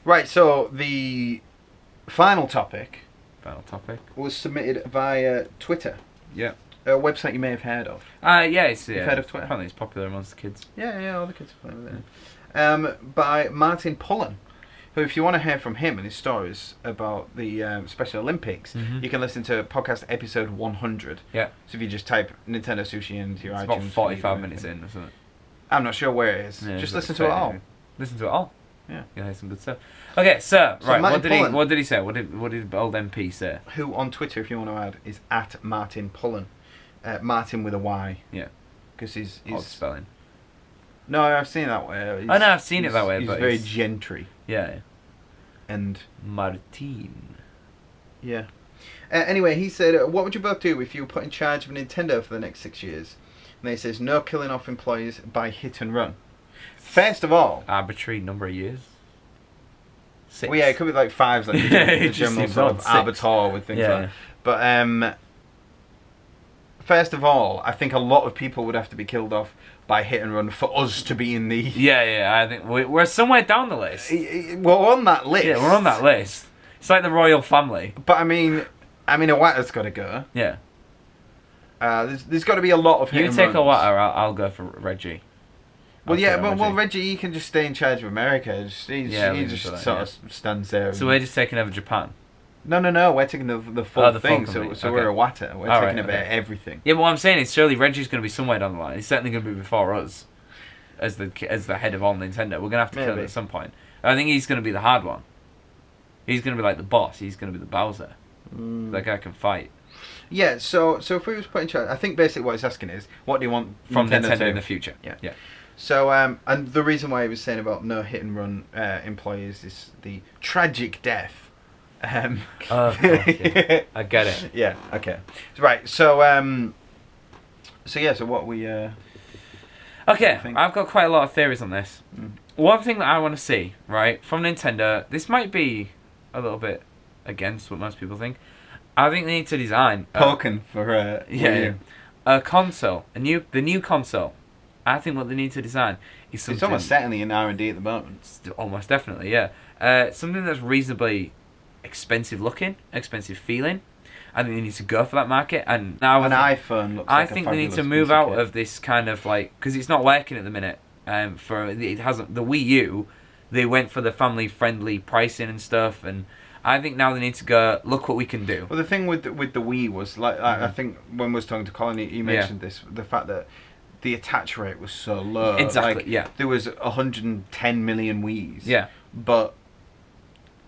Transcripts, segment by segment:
Right, so the final topic Final topic. was submitted via Twitter, Yeah. a website you may have heard of. Yeah, it's You've heard of Twitter? Apparently, it's popular amongst the kids. Yeah, all the kids are playing with it. By Martin Pullen, who, if you want to hear from him and his stories about the Special Olympics, you can listen to podcast episode 100. Yeah. So if you just type Nintendo Sushi into your It's iTunes about 45 minutes in, isn't it? I'm not sure where it is. Yeah, just it's listen to it all. Listen to it all. Yeah. You'll hear some good stuff. Okay, so right, Martin what did he say? What did old MP say? Who on Twitter, if you want to add, is at Martin Pullen. Martin with a Y. Yeah. Because he's Odd spelling. No, I've seen it that way. I know, I've seen it that way, He's but very gentry. Yeah. And Martin. yeah. Anyway, he said, what would you both do if you were put in charge of Nintendo for the next 6 years? And he says, no killing off employees by hit and run. First of all... Arbitrary number of years. 6. Well, yeah, it could be like 5's, like the general sort of arbiter with things like that. But, first of all, I think a lot of people would have to be killed off by hit and run for us to be in the... Yeah, I think we're somewhere down the list. We're on that list. Yeah, we're on that list. It's like the royal family. But I mean, Iwata's got to go. Yeah. There's got to be a lot of hit You and take runs. Iwata, I'll go for Reggie. Well, yeah, but Reggie, he can just stay in charge of America. He just sort of stands there. So we're just taking over Japan. No, we're taking the full thing. So we're Iwata. We're taking over everything. Yeah, but what I'm saying is, surely Reggie's going to be somewhere down the line. He's certainly going to be before us, as the head of all Nintendo. We're going to have to kill him at some point. I think he's going to be the hard one. He's going to be like the boss. He's going to be the Bowser. That guy can fight. Yeah. So if we was put in charge, I think basically what he's asking is, what do you want from Nintendo to in the future? Yeah. So, and the reason why he was saying about no hit and run employees is the tragic death. Of course, yeah. I get it. Yeah. Okay. Right. So, so what we. Okay, I've got quite a lot of theories on this. One thing that I want to see, right, from Nintendo, this might be a little bit against what most people think. I think they need to design Poking for a console, the new console. I think what they need to design is something... It's almost certainly in R&D at the moment. Almost definitely, yeah. Something that's reasonably expensive looking, expensive feeling. I think they need to go for that market. And now an iPhone looks like I think they need to move out of this kind of like... Because it's not working at the minute. It hasn't. The Wii U, they went for the family-friendly pricing and stuff, and I think now they need to go, look what we can do. Well, the thing with the Wii was, like, I think when we was talking to Colin, he mentioned this, the fact that the attach rate was so low. Exactly, like, yeah. There was 110 million Wiis. Yeah. But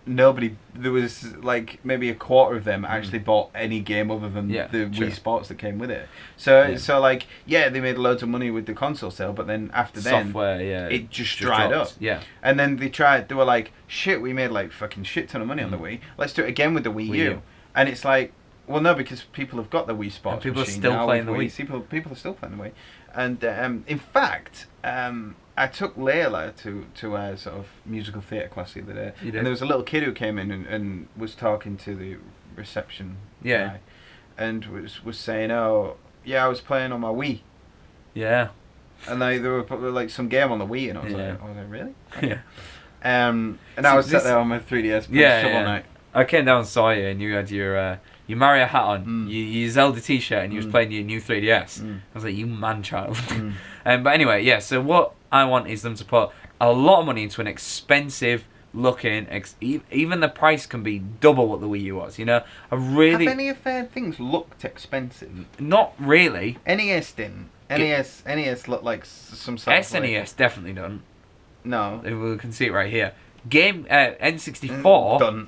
there was like maybe a quarter of them actually bought any game other than the Wii Sports that came with it. So like, they made loads of money with the console sale, but then after software, it just dried up. Yeah. And then they were like, shit, we made like fucking shit ton of money on the Wii. Let's do it again with the Wii U. And it's like, well, no, because people have got the Wii Sports. And people machine are still now playing the with Wii. People are still playing the Wii. And in fact, I took Layla to a sort of musical theatre class the other day. You did? And there was a little kid who came in and was talking to the reception guy, and was saying, oh, yeah, I was playing on my Wii. Yeah. And there were probably like some game on the Wii, and I was like, really? Okay. Yeah. And I was sat there on my 3DS playing Shovel Knight. I came down and saw you, and you had your Mario hat on, your Zelda t-shirt, and you was playing your new 3DS. I was like, you man-child. But anyway, so what I want is them to put a lot of money into an expensive looking, even the price can be double what the Wii U was, you know? Have any of their things looked expensive? Not really. NES didn't. NES looked like some sort of... SNES definitely don't. No. We can see it right here. N64... Done.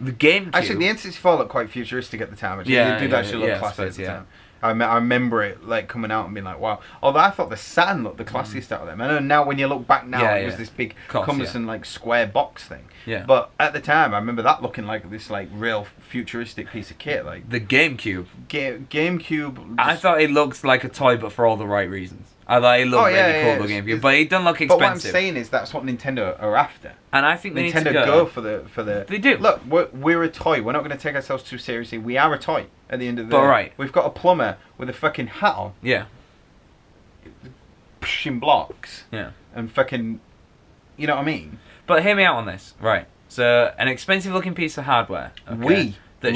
The GameCube... Actually, the N64 looked quite futuristic at the time. Actually. It did actually look classy at the time. I remember it like coming out and being like, wow. Although I thought the Saturn looked the classiest out of them. I know now when you look back now, it was this big cumbersome like square box thing. Yeah. But at the time, I remember that looking like this like real futuristic piece of kit. Like the GameCube. GameCube. I thought it looked like a toy, but for all the right reasons. I thought it looked really cool, the GameCube, but it doesn't look expensive. But what I'm saying is that's what Nintendo are after. And I think they Nintendo need to go for the. They do. Look, we're a toy. We're not going to take ourselves too seriously. We are a toy at the end of the day. Right. We've got a plumber with a fucking hat on. Yeah. Pushing blocks. Yeah. And fucking, you know what I mean? But hear me out on this, right? So an expensive looking piece of hardware. Okay, that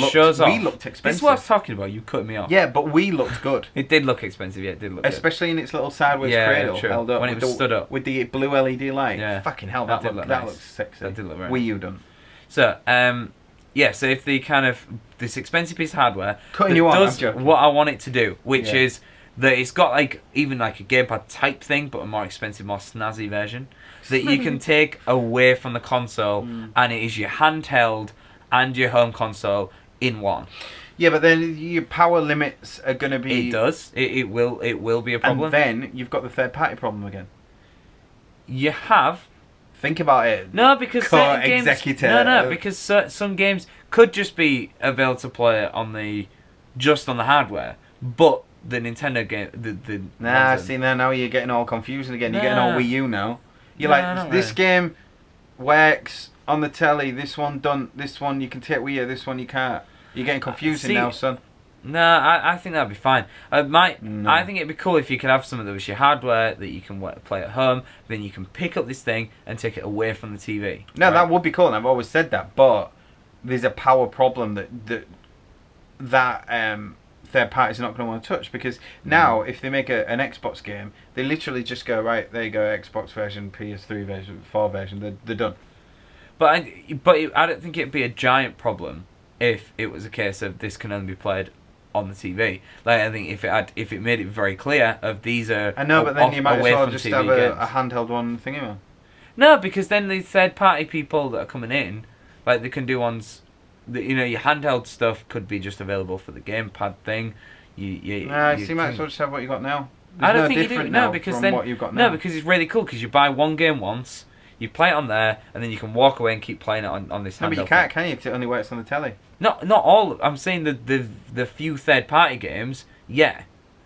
looked expensive. This is what I was talking about. You cut me off. Yeah, but we looked good. It did look expensive. Yeah, it did look especially good. In its little sideways cradle held up when it was stood up with the blue LED light. Yeah, fucking hell, that looks sexy. That did look very Wii U done. So so if the kind of this expensive piece of hardware does what I want it to do, which is that it's got even a gamepad type thing, but a more expensive, more snazzy version that you can take away from the console, and it is your handheld and your home console in one. Yeah, but then your power limits are going to be... It does. It will be a problem. And then you've got the third-party problem again. You have... Think about it. No, because certain games... No, because some games could just be available to play just on the hardware, but the Nintendo game... See, now you're getting all confusing again. You're getting all Wii U now. You're this game works on the telly, this one you can take Wii U, this one you can't. You're getting confusing now, son. No, I think that'd be fine. I think it'd be cool if you could have something that was your hardware that you can play at home, then you can pick up this thing and take it away from the TV. No, that would be cool, and I've always said that, but there's a power problem that third parties are not going to want to touch, because now if they make an Xbox game, they literally just go, right, there you go, Xbox version, PS3 version, 4 version, they're done. But I don't think it'd be a giant problem if it was a case of this can only be played on the TV. I think if it made it very clear of these are... I know, but then you might as well just have a handheld one thingy. No, because then the third party people that are coming in, they can do ones... your handheld stuff could be just available for the gamepad thing. You might as well just have what you got now. I don't think you do. No, because then what you've got now. No, because it's really cool. Because you buy one game once, you play it on there, and then you can walk away and keep playing it on this handheld. No, but you can't, can you? If it only works on the telly. Not all. I'm saying the few third party games. Yeah.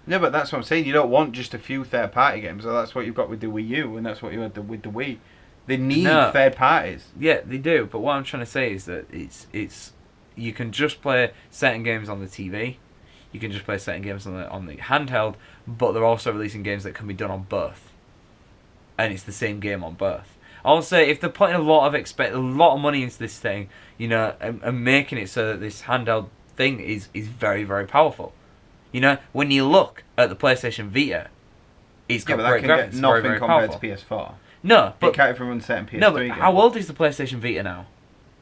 No, but that's what I'm saying. You don't want just a few third party games. So that's what you've got with the Wii U, and that's what you had with the Wii. They need third parties. Yeah, they do. But what I'm trying to say is that it's you can just play certain games on the TV. You can just play certain games on the handheld, but they're also releasing games that can be done on both, and it's the same game on both. Also, if they're putting a lot of money into this thing, and making it so that this handheld thing is very, very powerful. When you look at the PlayStation Vita, it's got great graphics. It's nothing very compared powerful. to PS4. No, but it can't even run certain PS3 but games. How old is the PlayStation Vita now?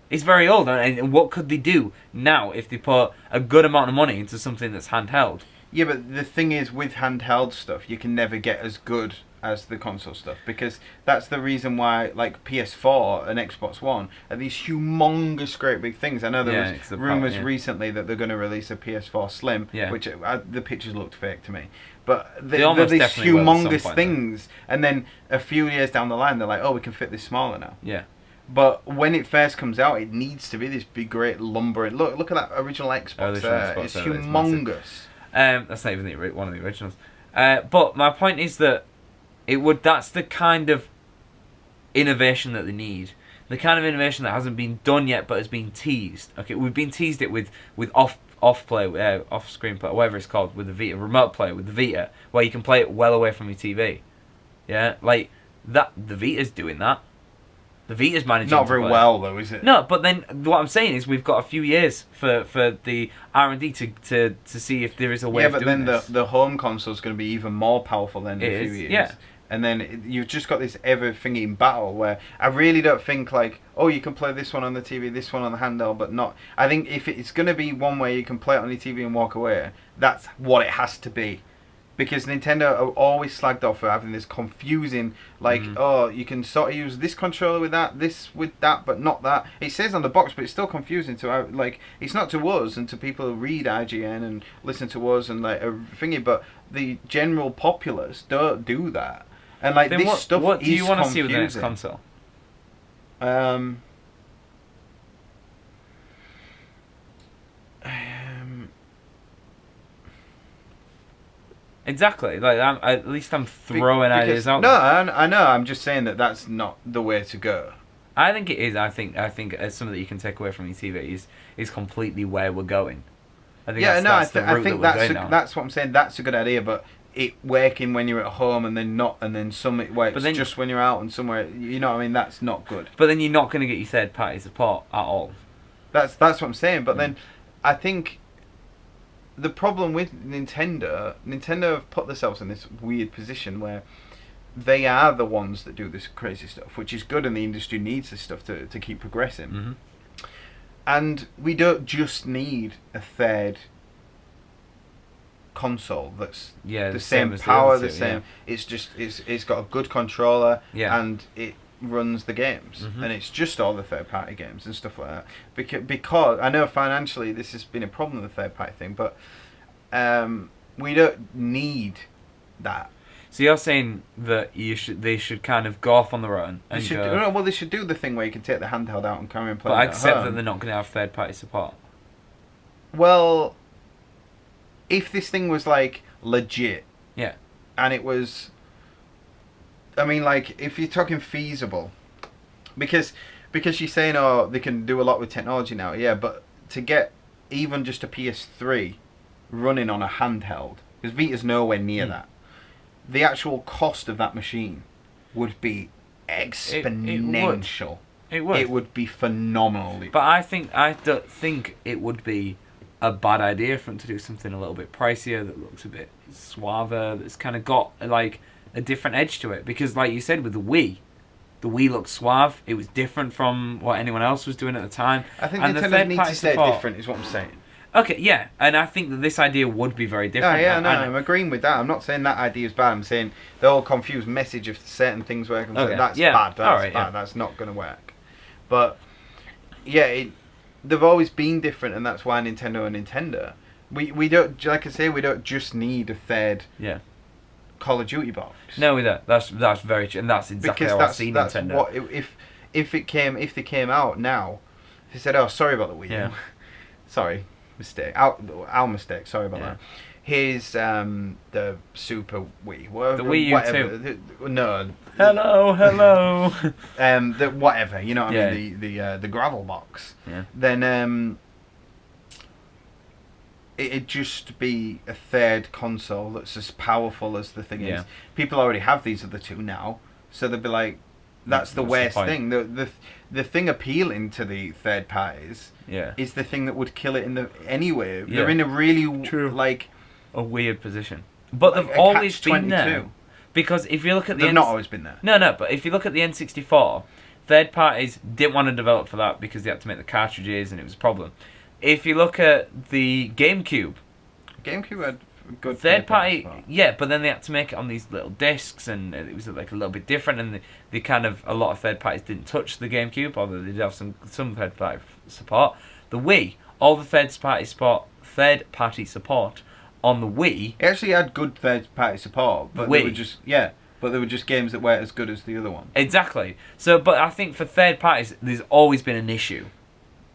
It's very old, and what could they do now if they put a good amount of money into something that's handheld? Yeah, but the thing is, with handheld stuff, you can never get as good as the console stuff, because that's the reason why, PS4 and Xbox One are these humongous, great big things. I know there was rumours recently that they're going to release a PS4 Slim, which the pictures looked fake to me. But they're these humongous things, and then a few years down the line, they're like, oh, we can fit this smaller now. Yeah. But when it first comes out, it needs to be this big, great, lumbering... Look at that original Xbox there. It's humongous. That's not even one of the originals. But my point is that that's the kind of innovation that they need. The kind of innovation that hasn't been done yet, but has been teased. Okay, we've been teased it with off play, off screen play, whatever it's called, with the Vita, remote play with the Vita, where you can play it well away from your TV. Yeah, that. The Vita's doing that. The Vita's managing not very well though, is it? No, but then what I'm saying is we've got a few years for the R&D to see if there is a way of doing this. Yeah, but then the home console is going to be even more powerful than in a few years. Yeah. And then you've just got this ever-thinking battle where I really don't think you can play this one on the TV, this one on the handheld, but not... I think if it's going to be one way you can play it on your TV and walk away, that's what it has to be. Because Nintendo are always slagged off for having this confusing, you can sort of use this controller with that, this with that, but not that. It says on the box, but it's still confusing to, it's not to us and to people who read IGN and listen to us and, thingy, but the general populace don't do that. And, then this stuff what do you want to see with the next console? Exactly. At least I'm throwing ideas out. No, I know. I'm just saying that's not the way to go. I think it is. I think something that you can take away from your TV is completely where we're going. I think that's the route that we're going now. That's what I'm saying. That's a good idea, but it working when you're at home and then not, and then some it works just when you're out and somewhere. You know what I mean? That's not good. But then you're not going to get your third party support at all. That's what I'm saying. But then I think the problem with Nintendo have put themselves in this weird position where they are the ones that do this crazy stuff, which is good, and the industry needs this stuff to keep progressing. Mm-hmm. And we don't just need a third console that's the same power, the same. Yeah. It's got a good controller, and it runs the games, and it's just all the third party games and stuff like that. Because I know financially this has been a problem, the third party thing, but we don't need that. So you're saying that they should kind of go off on their own? And they should do the thing where you can take the handheld out and carry and play. But I accept that they're not going to have third party support. Well, if this thing was like legit, and it was, I mean, like if you're talking feasible, because you're saying they can do a lot with technology now, but to get even just a PS3 running on a handheld, because Vita's nowhere near that. The actual cost of that machine would be exponential. It would. It would be phenomenal. But I don't think it would be a bad idea for them to do something a little bit pricier that looks a bit suaver, that's kind of got like a different edge to it. Because like you said with the Wii looked suave. It was different from what anyone else was doing at the time. I think Nintendo needs to stay different, is what I'm saying. Okay, yeah, and I think that this idea would be very different. I'm agreeing with that. I'm not saying that idea is bad. I'm saying the whole confused message of certain things work. That's bad. That's bad. That's not going to work. But they've always been different, and that's why Nintendo and Nintendo. We don't, like I say, we don't just need a third Call of Duty box. No, we don't. That's very true, and that's exactly how I see Nintendo. What if they came out now, if they said, "Oh, sorry about the Wii," sorry. Mistake. Our mistake. Sorry about that. Here's the Super Wii. The Wii U whatever. No. Hello. The whatever. You know what I mean? The gravel box. Yeah. Then it'd just be a third console that's as powerful as the thing is. People already have these other two now, so they'd be like, that's the worst thing. The thing appealing to the third parties is the thing that would kill it anyway. They're in a really a weird position. But they've always been there. Because if you look at they've not always been there. No, but if you look at the N64, third parties didn't want to develop for that because they had to make the cartridges and it was a problem. If you look at the GameCube had good third party, but then they had to make it on these little discs, and it was like a little bit different. And they kind of, a lot of third parties didn't touch the GameCube, although they did have some third party support. The Wii, all the third party support on the Wii. It actually had good third party support, but they were just games that weren't as good as the other one. Exactly. So, but I think for third parties, there's always been an issue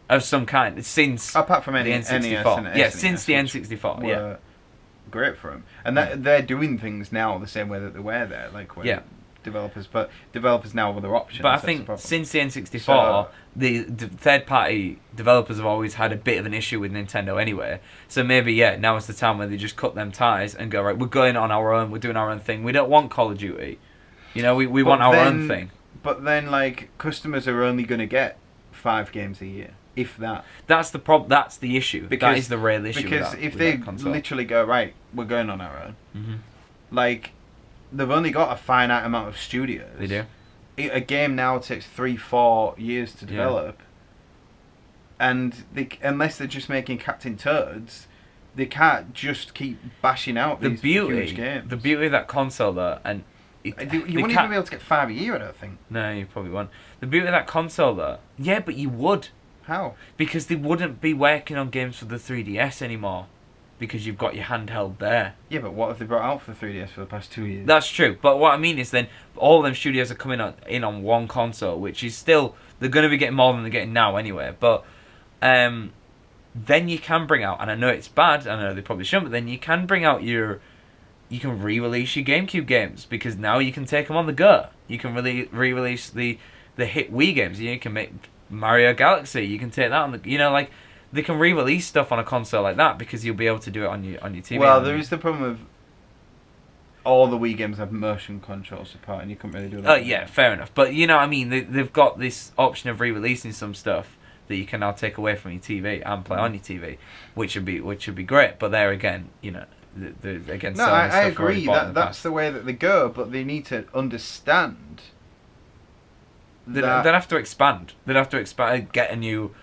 of some kind since apart from the N64. Since the N64. Great for them, and they're doing things now the same way that they were there, like developers now have other options. But I think since the N64, the third party developers have always had a bit of an issue with Nintendo anyway. So maybe now is the time where they just cut them ties and go, right, we're going on our own, we're doing our own thing. We don't want Call of Duty, we want our own thing. But then like customers are only going to get 5 games a year. If that. That's the problem. That's the issue. That is the real issue. Because if they literally go, right, we're going on our own, like, they've only got a finite amount of studios. They do. A game now takes 3-4 years to develop, and unless they're just making Captain Toads, they can't just keep bashing out these huge games. The beauty of that console, though, and you wouldn't even be able to get 5 a year, I don't think. No, you probably won't. The beauty of that console, though, but you would. How? Because they wouldn't be working on games for the 3DS anymore. Because you've got your handheld there. Yeah, but what have they brought out for the 3DS for the past 2 years? That's true. But what I mean is then, all of them studios are coming in on one console, which is still, they're going to be getting more than they're getting now anyway. But then you can bring out, and I know it's bad, I know they probably shouldn't, but then you can bring out you can re-release your GameCube games. Because now you can take them on the go. You can re-release the hit Wii games. You can make Mario Galaxy, you can take that on the, they can re-release stuff on a console like that because you'll be able to do it on your TV. Well, there is the problem of all the Wii games have motion control support, and you couldn't really do that. Oh yeah, fair enough. But you know what I mean? They've got this option of re-releasing some stuff that you can now take away from your TV and play on your TV, which would be great. But there again, you know, again. No, I agree. That's the way that they go, but they need to understand. They'd have to expand. They'd have to expand. Get a new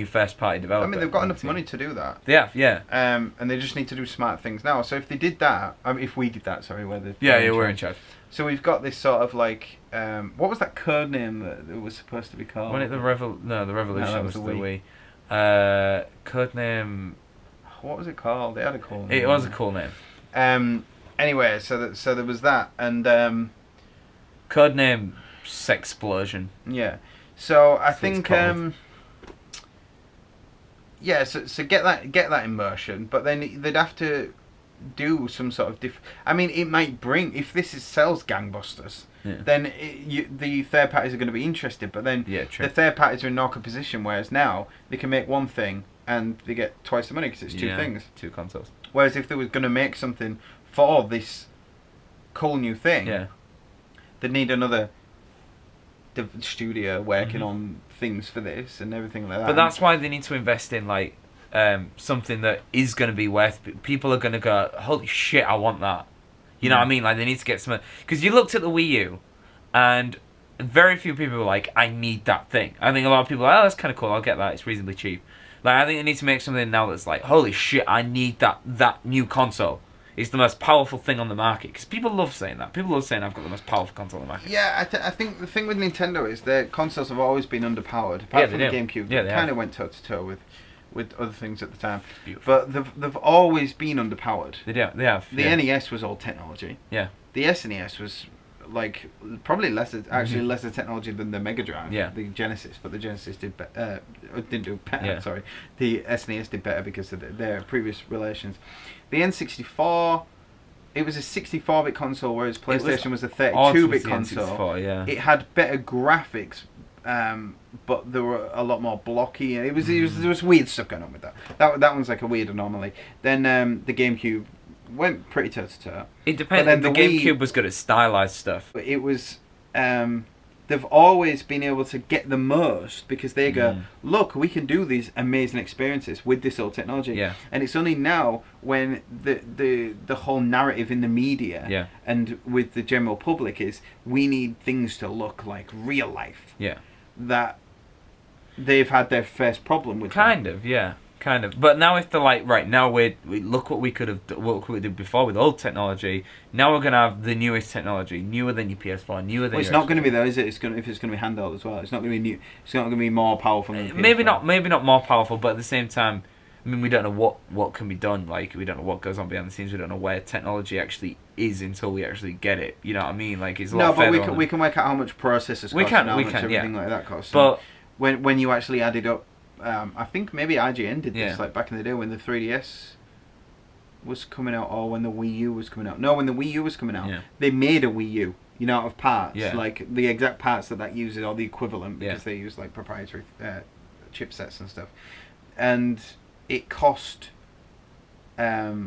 first party developer. I mean, they've got enough money to do that. They have, yeah. And they just need to do smart things now. So if they did that, if we did that, sorry, we're in charge. So we've got this sort of like, what was that code name that it was supposed to be called? Wasn't it the Revolution was the Wii. Code name. What was it called? They had a cool name. It was a cool name. Anyway, so there was that, and code name Sexplosion. Yeah. So I think yeah, so get that immersion, but then they'd have to do some sort of I mean, it might bring, if this sells gangbusters, then the third parties are going to be interested, but then the third parties are in an awkward position, whereas now they can make one thing and they get twice the money because it's two things. 2 consoles. Whereas if they were going to make something for this cool new thing, they'd need another studio working on things for this and everything like that. But that's why they need to invest in like something that is going to be worth. People are going to go, holy shit, I want that. You know what I mean? Like they need to get some. Because you looked at the Wii U, and very few people were like, I need that thing. I think a lot of people are like, oh, that's kind of cool. I'll get that. It's reasonably cheap. Like I think they need to make something now that's like, holy shit, I need that new console. It's the most powerful thing on the market, because people love saying that. People love saying I've got the most powerful console on the market. Yeah, I think the thing with Nintendo is their consoles have always been underpowered. Apart from the GameCube, they kind of went toe to toe with other things at the time. Beautiful. But they've always been underpowered. They have. The NES was old technology. Yeah. The SNES was like probably lesser technology than the Mega Drive. Yeah. The Genesis, but the Genesis didn't do better. Yeah. Sorry, the SNES did better because of their previous relations. The N64, it was a 64-bit console, whereas PlayStation was a 32-bit console. N64, it had better graphics, but they were a lot more blocky. There was weird stuff going on with that. That one's like a weird anomaly. Then the GameCube went pretty toe to toe. It depends. The GameCube was good at stylized stuff. It was. They've always been able to get the most because they go, look, we can do these amazing experiences with this old technology. Yeah. And it's only now when the whole narrative in the media and with the general public is we need things to look like real life. Yeah. That they've had their first problem with. Kind of. But now if they're like, right, now we look what we did before with old technology. Now we're gonna have the newest technology, newer than your PS4, newer than. Well, it's not going to be though, is it? If it's going to be handheld as well. It's not going to be new. It's not going to be more powerful than the PS4. Maybe not more powerful, but at the same time, I mean, we don't know what can be done. Like we don't know what goes on behind the scenes. We don't know where technology actually is until we actually get it. You know what I mean? Like it's a lot but we can work out how much processors cost and how much everything like that costs. But when you actually add it up. I think maybe IGN did this like back in the day when the 3DS was coming out, or when the Wii U was coming out. No, when the Wii U was coming out, they made a Wii U, out of parts, like the exact parts that uses, or the equivalent, because they use like proprietary chipsets and stuff, and it cost a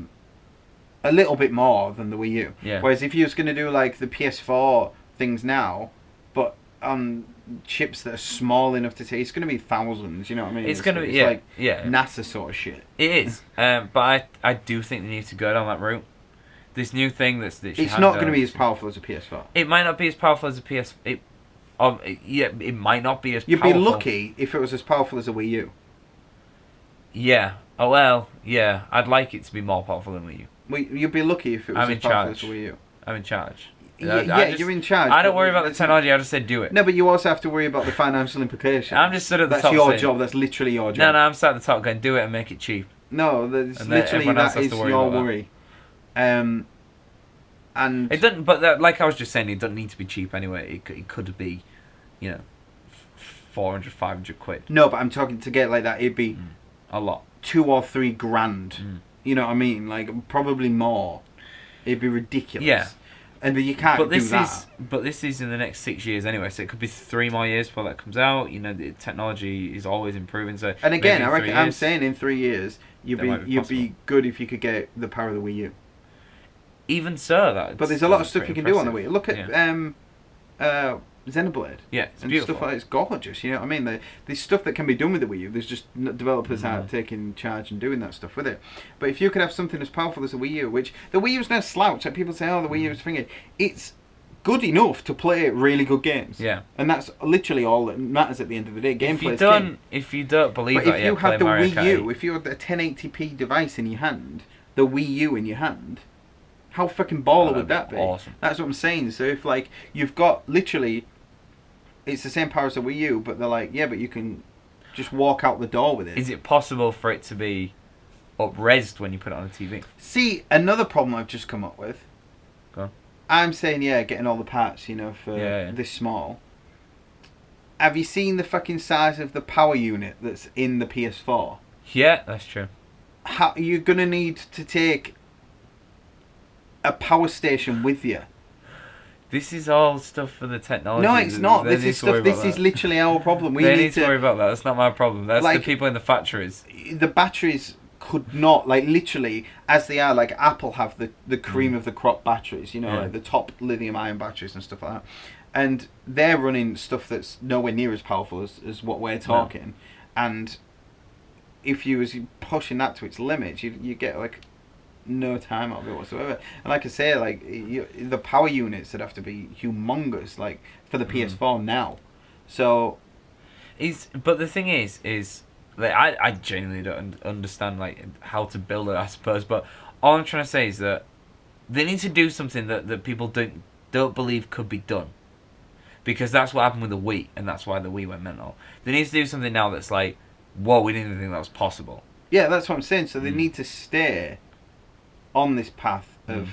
little bit more than the Wii U. Yeah. Whereas if you was going to do like the PS4 things now, but on chips that are small enough to take, it's going to be thousands. You know what I mean? It's going to be like NASA sort of shit. It is, but I do think they need to go down that route. This new thing that's it's not going to be as powerful as a PS4. It might not be as powerful as a PS. It might not be as. You'd powerful. be lucky if it was as powerful as a Wii U. Yeah. Oh well. Yeah. I'd like it to be more powerful than Wii U. You'd be lucky if it was as powerful as a Wii U. I'm in charge. You're in charge. I don't worry about the technology. I just said do it. No, but you also have to worry about the financial implications. I'm just stood at the top. That's your job. That's literally your job. No, I'm sat at the top going, do it and make it cheap. No, that's literally that is your worry. And it doesn't. But like I was just saying, it doesn't need to be cheap anyway. It could be, 400, 500 quid. No, but I'm talking to get like that. It'd be a lot. 2 or 3 grand. You know what I mean? Like probably more. It'd be ridiculous. Yeah. And you can't do that. But this is in the next 6 years anyway, so it could be 3 more years before that comes out. The technology is always improving. So and again, I'm saying in 3 years, you'd be good if you could get the power of the Wii U. even so, but there's a lot of stuff you can do on the Wii. Look at Xenoblade. Yeah, it's and beautiful. Stuff like it's gorgeous. You know what I mean? There's stuff that can be done with the Wii U. There's just developers out taking charge and doing that stuff with it. But if you could have something as powerful as the Wii U, which the Wii U's no slouch, like people say, oh, the Wii U's thingy. It's good enough to play really good games. Yeah. And that's literally all that matters at the end of the day. Gameplay is king. If you don't believe but that, if you had the Wii U, if you had a 1080p device in your hand, the Wii U in your hand, how fucking baller would that be? Awesome. That's what I'm saying. So if like you've got literally, it's the same power as the Wii U, but they're like, yeah, but you can just walk out the door with it. Is it possible for it to be up-resed when you put it on a TV? See, another problem I've just come up with. Go on. I'm saying, getting all the parts, for this small. Have you seen the fucking size of the power unit that's in the PS4? Yeah, that's true. How you're gonna need to take a power station with you? This is all stuff for the technology. No, it's not. This is stuff. This is literally our problem. We need to worry about that. That's not my problem. That's the people in the factories. The batteries could not, literally, as they are, Apple have the cream of the crop batteries, like the top lithium ion batteries and stuff like that. And they're running stuff that's nowhere near as powerful as what we're talking. No. And if you was pushing that to its limits, you get, no time out of it whatsoever. And like I say, the power units would have to be humongous, for the PS4 now. So... But the thing is... I genuinely don't understand how to build it, I suppose, but all I'm trying to say is that they need to do something that people don't believe could be done, because that's what happened with the Wii, and that's why the Wii went mental. They need to do something now that's whoa, we didn't even think that was possible. Yeah, that's what I'm saying. So they need to stay on this path of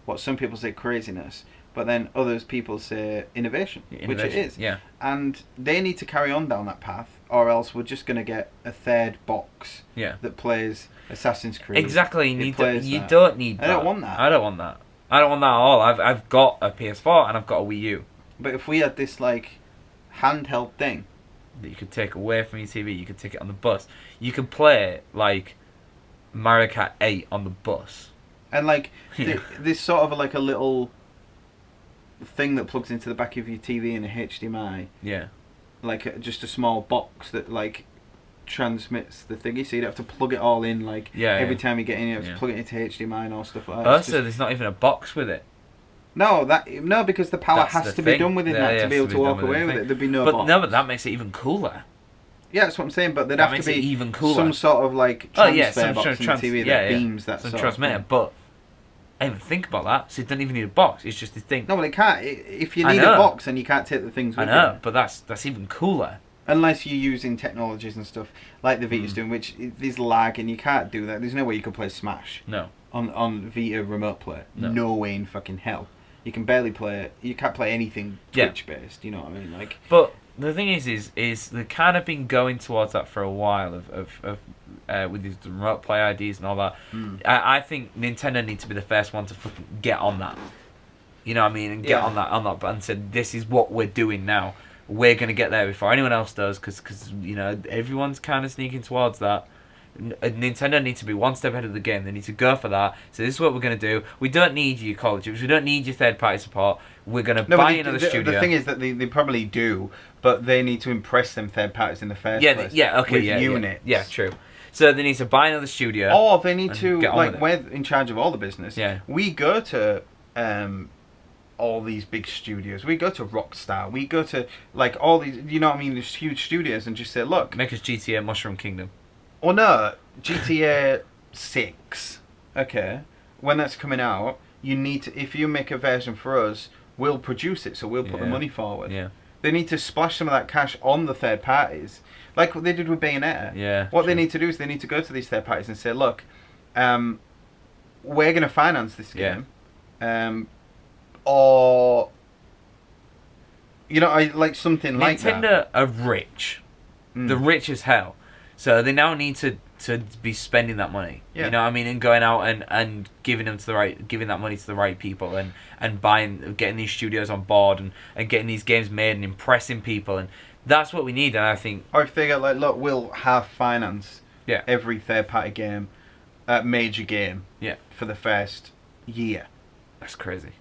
what some people say craziness, but then others people say innovation, which it is. Yeah. And they need to carry on down that path, or else we're just going to get a third box that plays Assassin's Creed. Exactly. You don't need that. I don't want that. I don't want that. I don't want that at all. I've got a PS4 and I've got a Wii U. But if we had this handheld thing that you could take away from your TV, you could take it on the bus. You could play Mario Kart 8 on the bus. And this sort of a little thing that plugs into the back of your TV in a HDMI. Yeah. Just a small box that transmits the thingy, so you'd have to plug it all in every time you get in, you have to plug it into HDMI and all stuff like that. So there's not even a box with it. No, because the power has to be done within that to be able to walk away with it. There'd be no box. No, but that makes it even cooler. Yeah, that's what I'm saying. But there'd have to be even cooler. Some sort of transfer box in the TV that beams that some sort transmitter. of thing. But I didn't even think about that. So you don't even need a box. It's just this thing. No, well, it can't. If you need a box, and you can't take the things with you. I know, but that's even cooler. Unless you're using technologies and stuff like the Vita's doing, which there's lag, and you can't do that. There's no way you could play Smash. No. On Vita remote play. No way in fucking hell. You can barely play it. You can't play anything Twitch based. You know what I mean? But the thing is they've kind of been going towards that for a while with these remote play IDs and all that. I think Nintendo needs to be the first one to fucking get on that. You know what I mean? And get on that and said, this is what we're doing now. We're gonna get there before anyone else does, because everyone's kind of sneaking towards that. Nintendo needs to be one step ahead of the game. They need to go for that. So this is what we're going to do. We don't need your colleges. We don't need your third-party support. We're going to buy another studio. The thing is that they probably do, but they need to impress them third parties in the first place. With units. Yeah, true. So they need to buy another studio. Or they need to, we're in charge of all the business. Yeah. We go to all these big studios. We go to Rockstar. We go to, all these, you know what I mean, these huge studios, and just say, look. Make us GTA Mushroom Kingdom. Or no, GTA 6, okay, when that's coming out, you need to, if you make a version for us, we'll produce it, so we'll put the money forward. Yeah. They need to splash some of that cash on the third parties, like what they did with Bayonetta. Yeah. What they need to do is they need to go to these third parties and say, look, we're going to finance this game, or, something like that. Nintendo are rich. They're rich as hell. So they now need to be spending that money. Yeah. You know what I mean? And going out and giving that money to the right people, and getting these studios on board, and getting these games made and impressing people, and that's what we need. And I think, or if they go look, we'll have finance every third party game, major game, for the first year. That's crazy.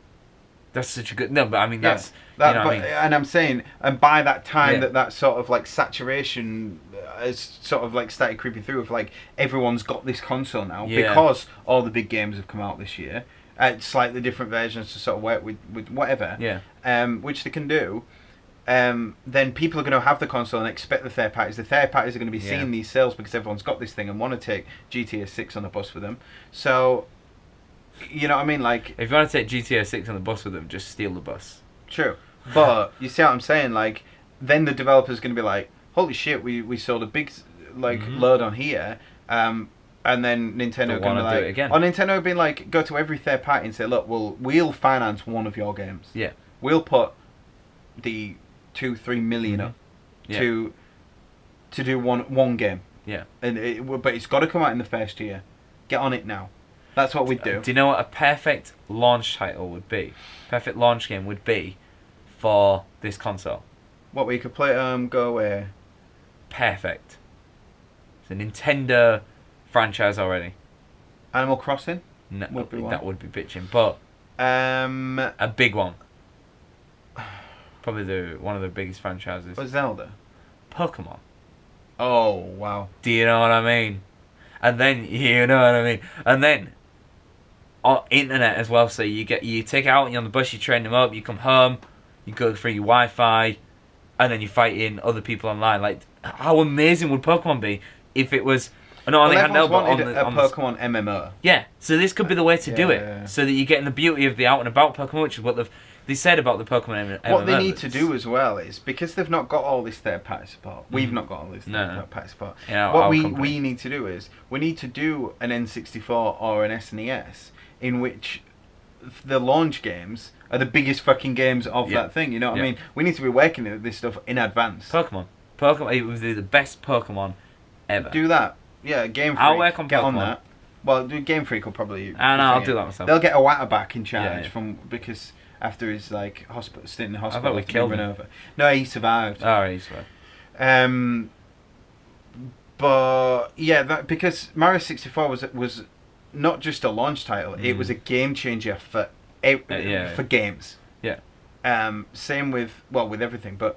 That's such a good... No, but I mean, that's... That, you know what I mean? And I'm saying, and by that time that sort of like saturation has sort of like started creeping through of like everyone's got this console now because all the big games have come out this year at slightly different versions to sort of work with whatever, which they can do. Then people are going to have the console and expect the third parties. The third parties are going to be seeing these sales because everyone's got this thing and want to take GTA 6 on the bus with them. So, you know what I mean? Like, if you want to take GTA 6 on the bus with them, just steal the bus. True. But, you see what I'm saying? Like, then the developer's going to be like, holy shit, we sold a big, like, load on here. And then Nintendo are going to be like... do it again. Or Nintendo have been like, go to every third party and say, look, we'll finance one of your games. Yeah. We'll put the 2-3 million up to do one game. Yeah. But it's got to come out in the first year. Get on it now. That's what we'd do. Do you know what a perfect launch title would be? Perfect launch game would be for this console. What, we could play go away? Perfect. It's a Nintendo franchise already. Animal Crossing? No, that would be bitching. But a big one. Probably one of the biggest franchises. What, Zelda? Pokemon. Oh, wow. Do you know what I mean? And then, you know what I mean? And then, on internet as well, so you take it out, you're on the bus, you train them up, you come home, you go through your Wi-Fi, and then you fight in other people online. Like, how amazing would Pokemon be if it was not only handheld, but on the Pokemon MMO. Yeah, so this could be the way to do it, so that you're getting the beauty of the out and about Pokemon, which is what they said about the Pokemon MMO. What they need to do as well is, because they've not got all this third-party support, we've not got all this third-party support, what we need to do is, we need to do an N64 or an SNES in which the launch games are the biggest fucking games of that thing, you know what I mean? We need to be working at this stuff in advance. Pokemon, it would be the best Pokemon ever. Do that. Yeah, Game Freak. I'll work on get Pokemon. on that. Well, Game Freak will probably... And I'll do that myself. They'll get a Watter back in charge because after his like stint in the hospital, I thought we killed him. Over. No, he survived. Oh, he survived. But yeah, because Mario 64 was not just a launch title; it was a game changer for games. Yeah. Same with everything, but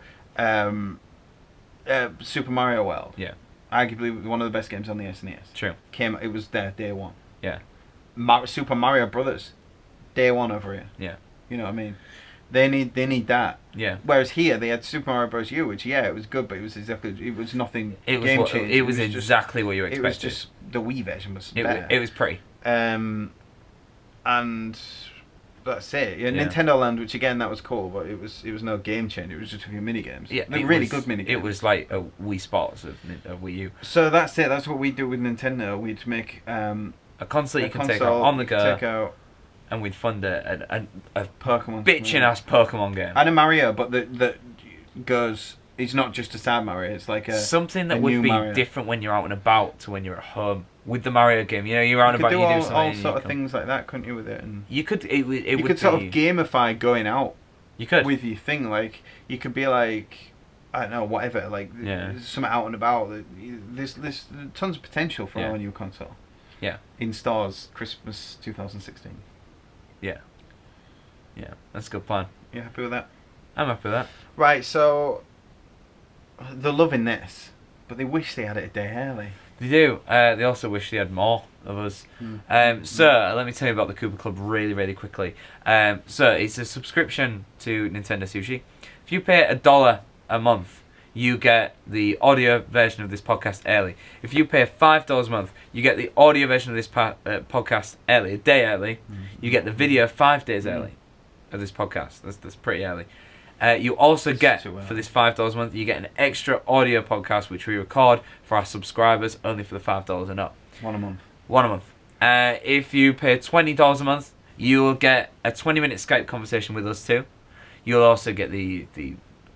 Super Mario World. Yeah. Arguably one of the best games on the SNES. True. It was there day one. Yeah. Super Mario Brothers, day one over here. Yeah. You know what I mean? They need that. Yeah. Whereas here they had Super Mario Bros. U, which it was good, but it was nothing game changing. It was exactly what you expected. It was just the Wii version was better. It was pretty. And that's it. Yeah, Nintendo Land, which again that was cool, but it was no game changer. It was just a few mini games. Yeah, really good mini games. It was like a Wii Sports of Wii U. So that's it. That's what we do with Nintendo. We'd make a console you can take out on the go. Take out. And we'd fund a Pokemon bitchin' ass Pokemon game. And a Mario, but that goes. It's not just a sad Mario. It's like something that would be Mario. Different when you're out and about to when you're at home with the Mario game. You know, you're out and about. You do all sort of things like that, couldn't you? With it, and you could. You could sort of gamify going out. You could with your thing. Like you could be like, I don't know, whatever. Like something out and about. There's tons of potential for our new console. Yeah. In stores, Christmas 2016. Yeah. Yeah, that's a good plan. You happy with that? I'm happy with that. Right, so they're loving this, but they wish they had it a day early. They do. They also wish they had more of us. So, let me tell you about the Cooper Club really, really quickly. So, it's a subscription to Nintendo Sushi. If you pay $1 a month, you get the audio version of this podcast early. If you pay $5 a month, you get the audio version of this podcast early, a day early. You get the video 5 days early of this podcast. That's pretty early. You also get, for this $5 a month, you get an extra audio podcast which we record for our subscribers only for the $5 and up. One a month. If you pay $20 a month, you will get a 20-minute Skype conversation with us too. You'll also get the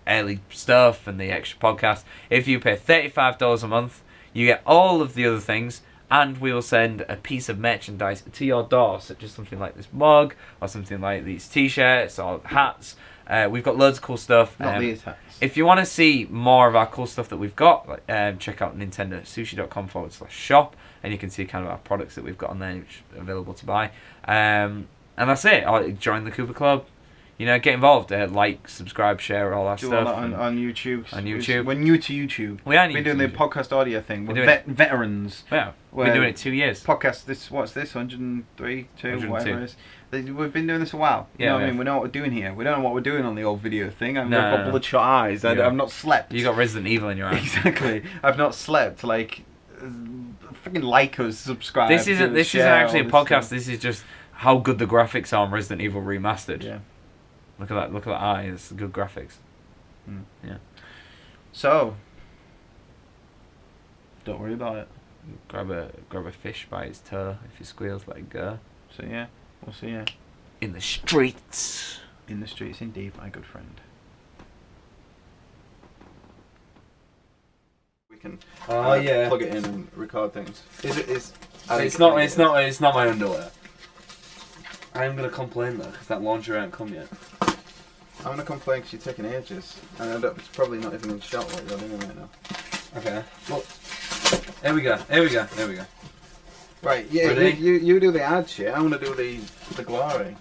early stuff and the extra podcast. If you pay $35 a month, you get all of the other things, and we will send a piece of merchandise to your door, such as something like this mug, or something like these t-shirts, or hats. We've got loads of cool stuff. Not these hats. If you want to see more of our cool stuff that we've got, check out nintendosushi.com/shop, and you can see kind of our products that we've got on there, which are available to buy. And that's it. I'll join the Cooper Club. You know, get involved. Like, subscribe, share, all that stuff. Do all that on YouTube. On YouTube. We're new to YouTube. We are new. We're doing the podcast audio thing. We're veterans. Yeah. We've been doing it 2 years. Podcast. What's this? 103, 2, whatever it is. We've been doing this a while. You know what I mean? We know what we're doing here. We don't know what we're doing on the old video thing. I've got bloodshot eyes. I've not slept. You got Resident Evil in your eyes. Exactly. I've not slept. Like, freaking like us, subscribe. This isn't actually a podcast. Stuff. This is just how good the graphics are on Resident Evil Remastered. Yeah. Look at that eye. It's good graphics. Yeah. So, don't worry about it. Grab a fish by its toe. If it squeals, let it go. So yeah, we'll see you in the streets. In the streets, indeed, my good friend. We can plug it in and record things. It's not my underwear. I'm gonna complain though, because that laundry ain't come yet. I'm gonna complain because you're taking ages, and it's probably not even in shot what you're doing right now. Okay. Look. Here we go. Right, yeah, you do the ad shit. I'm gonna do the glory.